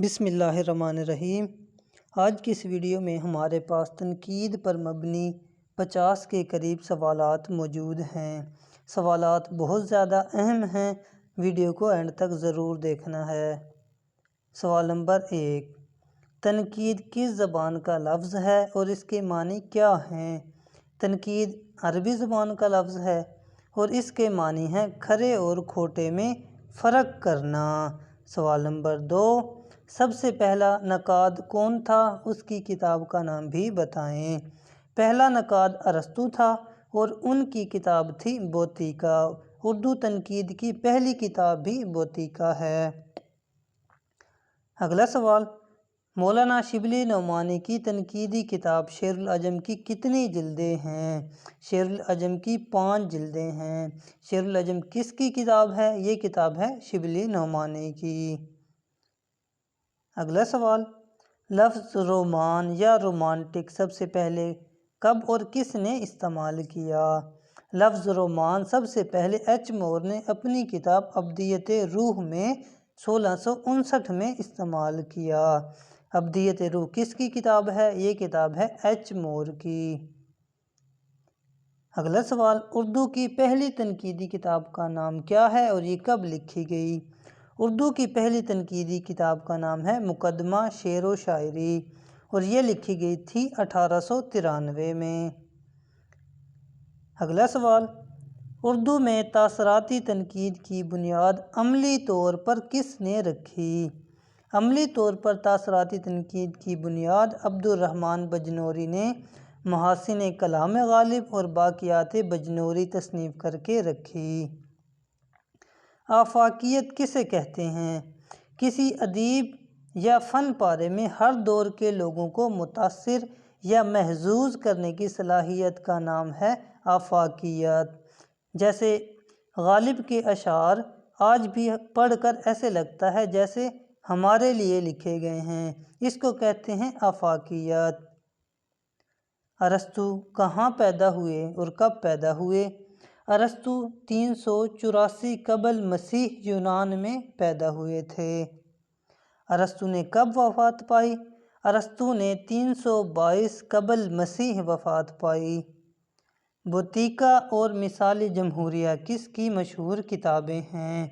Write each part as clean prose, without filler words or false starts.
بسم اللہ الرحمن الرحیم۔ آج کی اس ویڈیو میں ہمارے پاس تنقید پر مبنی 50 کے قریب سوالات موجود ہیں۔ سوالات بہت زیادہ اہم ہیں، ویڈیو کو اینڈ تک ضرور دیکھنا ہے۔ سوال نمبر 1، تنقید کس زبان کا لفظ ہے اور اس کے معنی کیا ہیں؟ تنقید عربی زبان کا لفظ ہے اور اس کے معنی ہیں کھرے اور کھوٹے میں فرق کرنا۔ سوال نمبر 2، سب سے پہلا نقاد کون تھا؟ اس کی کتاب کا نام بھی بتائیں۔ پہلا نقاد ارسطو تھا اور ان کی کتاب تھی بوتیکا۔ اردو تنقید کی پہلی کتاب بھی بوتیکا ہے۔ اگلا سوال، مولانا شبلی نعمانی کی تنقیدی کتاب شعر العجم کی کتنی جلدیں ہیں؟ شعر العجم کی 5 جلدیں ہیں۔ شعر العجم کس کی کتاب ہے؟ یہ کتاب ہے شبلی نعمانی کی۔ اگلا سوال، لفظ رومان یا رومانٹک سب سے پہلے کب اور کس نے استعمال کیا؟ لفظ رومان سب سے پہلے ایچ مور نے اپنی کتاب ابدیت روح میں 1659 میں استعمال کیا۔ ابدیت روح کس کی کتاب ہے؟ یہ کتاب ہے ایچ مور کی۔ اگلا سوال، اردو کی پہلی تنقیدی کتاب کا نام کیا ہے اور یہ کب لکھی گئی؟ اردو کی پہلی تنقیدی کتاب کا نام ہے مقدمہ شعر و شاعری اور یہ لکھی گئی تھی 1893 میں۔ اگلا سوال، اردو میں تاثراتی تنقید کی بنیاد عملی طور پر کس نے رکھی؟ عملی طور پر تاثراتی تنقید کی بنیاد عبدالرحمن بجنوری نے محاسن کلام غالب اور باقیات بجنوری تصنیف کر کے رکھی۔ آفاقیت کسے کہتے ہیں؟ کسی ادیب یا فن پارے میں ہر دور کے لوگوں کو متاثر یا محظوظ کرنے کی صلاحیت کا نام ہے آفاقیت۔ جیسے غالب کے اشعار آج بھی پڑھ کر ایسے لگتا ہے جیسے ہمارے لیے لکھے گئے ہیں، اس کو کہتے ہیں آفاقیت۔ ارسطو کہاں پیدا ہوئے اور کب پیدا ہوئے؟ ارسطو 384 قبل مسیح یونان میں پیدا ہوئے تھے۔ ارسطو نے کب وفات پائی؟ ارسطو نے 322 قبل مسیح وفات پائی۔ بوتیکا اور مثال جمہوریہ کس کی مشہور کتابیں ہیں؟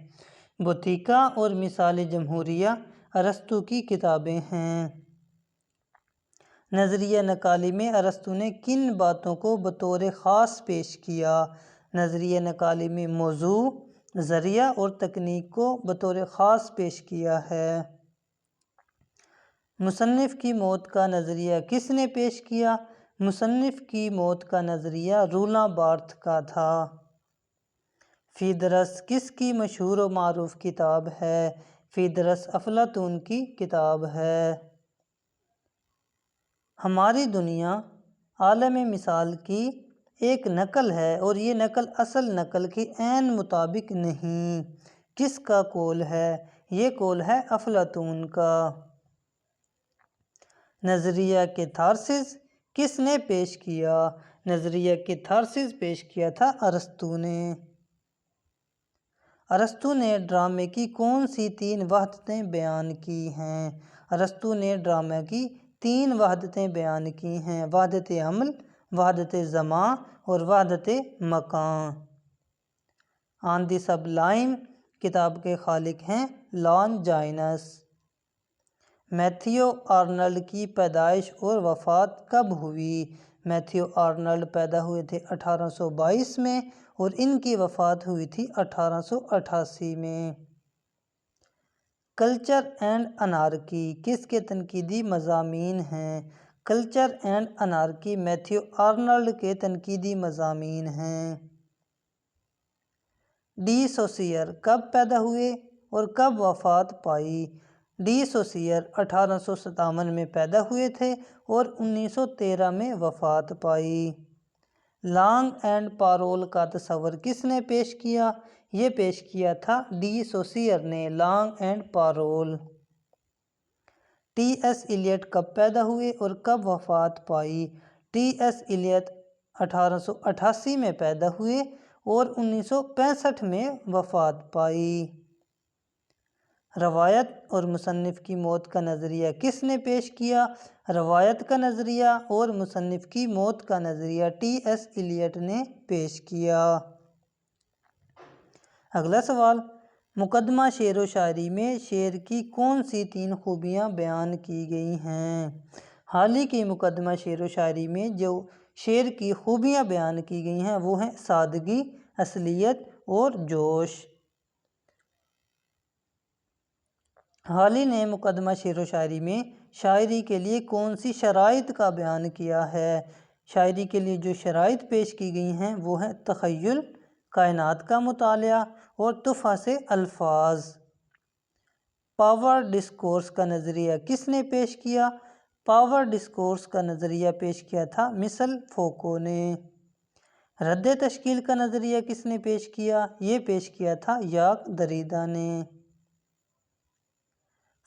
بوتیکا اور مثال جمہوریہ ارسطو کی کتابیں ہیں۔ نظریہ نقالی میں ارسطو نے کن باتوں کو بطور خاص پیش کیا؟ نظریہ نقالی میں موضوع، ذریعہ اور تکنیک کو بطور خاص پیش کیا ہے۔ مصنف کی موت کا نظریہ کس نے پیش کیا؟ مصنف کی موت کا نظریہ رولاں بارتھ کا تھا۔ فیدرس کس کی مشہور و معروف کتاب ہے؟ فیدرس افلاطون کی کتاب ہے۔ ہماری دنیا عالم مثال کی ایک نقل ہے اور یہ نقل اصل نقل کے عین مطابق نہیں۔ کس کا قول ہے؟ یہ قول ہے افلاطون کا۔ نظریہ کیتھارسس کس نے پیش کیا؟ نظریہ کیتھارسس پیش کیا تھا ارسطو نے۔ ارسطو نے ڈرامے کی کون سی 3 وحدتیں بیان کی ہیں؟ ارسطو نے ڈرامے کی 3 وحدتیں بیان کی ہیں: وحدت عمل، وحدت زمان اور وحدت مکان۔ آن دی سبلائم کتاب کے خالق ہیں لانجائنس۔ میتھیو آرنلڈ کی پیدائش اور وفات کب ہوئی؟ میتھیو آرنلڈ پیدا ہوئے تھے 1822 میں اور ان کی وفات ہوئی تھی 1888 میں۔ کلچر اینڈ انارکی کس کے تنقیدی مضامین ہیں؟ Culture and anarchy Matthew Arnold کے تنقیدی مضامین ہیں۔ ڈی سوسیئر کب پیدا ہوئے اور کب وفات پائی؟ ڈی سوسیئر 1857 میں پیدا ہوئے تھے اور 1913 میں وفات پائی۔ لانگ اینڈ پارول کا تصور کس نے پیش کیا؟ یہ پیش کیا تھا ڈی سوسیئر نے۔ Langue and parole. T S Eliot کب پیدا ہوئے اور کب وفات پائی؟ ٹی ایس ایلیٹ 1888 میں پیدا ہوئے اور 1965 میں وفات پائی۔ روایت اور مصنف کی موت کا نظریہ کس نے پیش کیا؟ روایت کا نظریہ اور مصنف کی موت کا نظریہ ٹی ایس ایلیٹ نے پیش کیا۔ اگلا سوال، مقدمہ شعر و شاعری میں شعر کی کون سی 3 خوبیاں بیان کی گئی ہیں؟ حال ہی کی مقدمہ شعر و شاعری میں جو شعر کی خوبیاں بیان کی گئی ہیں وہ ہیں سادگی، اصلیت اور جوش۔ حال ہی نے مقدمہ شعر و شاعری میں شاعری کے لیے کون سی شرائط کا بیان کیا ہے؟ شاعری کے لیے جو شرائط پیش کی گئی ہیں وہ ہیں تخیل، کائنات کا مطالعہ اور تحفہ سے الفاظ۔ پاور ڈسکورس کا نظریہ کس نے پیش کیا؟ پاور ڈسکورس کا نظریہ پیش کیا تھا مسل فوکو نے۔ رد تشکیل کا نظریہ کس نے پیش کیا؟ یہ پیش کیا تھا یاک دریدا نے۔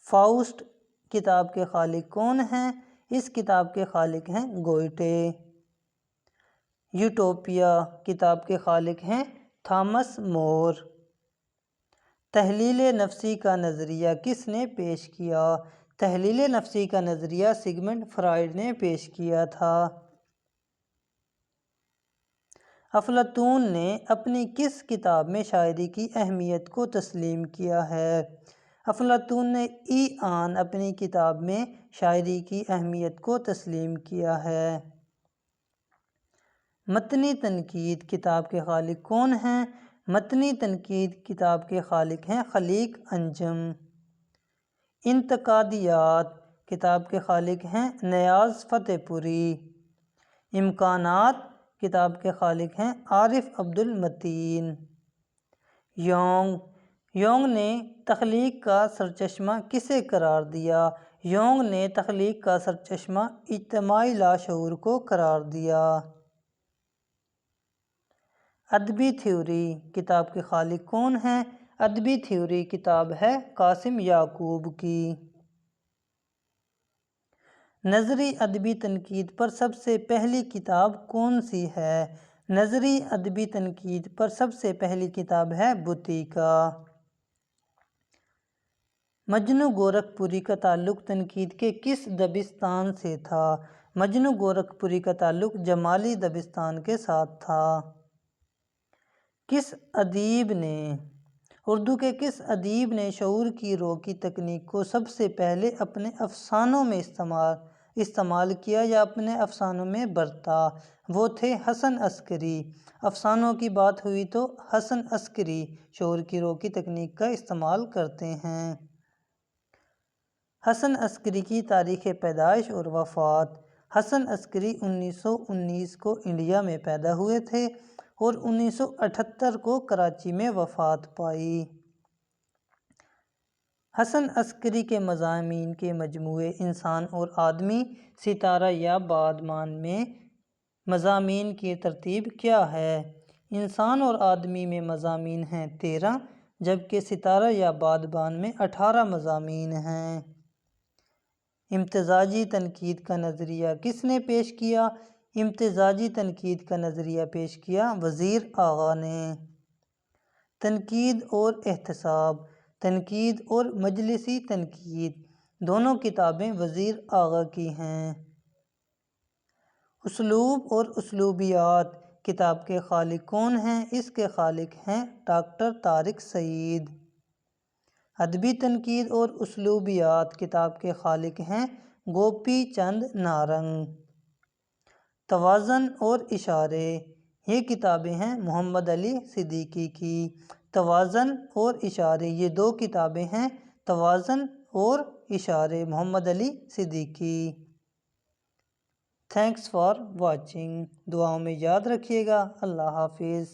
فاؤسٹ کتاب کے خالق کون ہیں؟ اس کتاب کے خالق ہیں گوئٹے۔ یوٹوپیا کتاب کے خالق ہیں تھامس مور۔ تحلیل نفسی کا نظریہ کس نے پیش کیا؟ تحلیل نفسی کا نظریہ سگمنڈ فرائیڈ نے پیش کیا تھا۔ افلاطون نے اپنی کس کتاب میں شاعری کی اہمیت کو تسلیم کیا ہے؟ افلاطون نے ایان اپنی کتاب میں شاعری کی اہمیت کو تسلیم کیا ہے۔ متنی تنقید کتاب کے خالق کون ہیں؟ متنی تنقید کتاب کے خالق ہیں خلیق انجم۔ انتقادیات کتاب کے خالق ہیں نیاز فتح پوری۔ امکانات کتاب کے خالق ہیں عارف عبد المتین۔ یونگ نے تخلیق کا سرچشمہ کسے قرار دیا؟ یونگ نے تخلیق کا سرچشمہ اجتماعی لاشعور کو قرار دیا۔ ادبی تھیوری کتاب کے خالق کون ہیں؟ ادبی تھیوری کتاب ہے قاسم یعقوب کی۔ نظری ادبی تنقید پر سب سے پہلی کتاب کون سی ہے؟ نظری ادبی تنقید پر سب سے پہلی کتاب ہے بُتی کا۔ مجنو گورکھپوری کا تعلق تنقید کے کس دبستان سے تھا؟ مجنو گورکھپوری کا تعلق جمالی دبستان کے ساتھ تھا۔ اردو کے کس ادیب نے شعور کی رو کی تکنیک کو سب سے پہلے اپنے افسانوں میں استعمال کیا یا اپنے افسانوں میں برتا؟ وہ تھے حسن عسکری۔ افسانوں کی بات ہوئی تو حسن عسکری شعور کی رو کی تکنیک کا استعمال کرتے ہیں۔ حسن عسکری کی تاریخ پیدائش اور وفات۔ حسن عسکری 1919 کو انڈیا میں پیدا ہوئے تھے اور 1978 کو کراچی میں وفات پائی۔ حسن عسکری کے مضامین کے مجموعے انسان اور آدمی، ستارہ یا بادمان میں مضامین کی ترتیب کیا ہے؟ انسان اور آدمی میں مضامین ہیں 13 جبکہ ستارہ یا بادبان میں 18 مضامین ہیں۔ امتزاجی تنقید کا نظریہ کس نے پیش کیا؟ امتزاجی تنقید کا نظریہ پیش کیا وزیر آغا نے۔ تنقید اور احتساب، تنقید اور مجلسی تنقید دونوں کتابیں وزیر آغا کی ہیں۔ اسلوب اور اسلوبیات کتاب کے خالق کون ہیں؟ اس کے خالق ہیں ڈاکٹر طارق سعید۔ ادبی تنقید اور اسلوبیات کتاب کے خالق ہیں گوپی چند نارنگ۔ توازن اور اشارے یہ کتابیں ہیں محمد علی صدیقی کی۔ توازن اور اشارے یہ 2 کتابیں ہیں توازن اور اشارے Muhammad Ali Siddiqui. Thanks for watching. دعاؤں میں یاد رکھیے گا۔ اللہ حافظ۔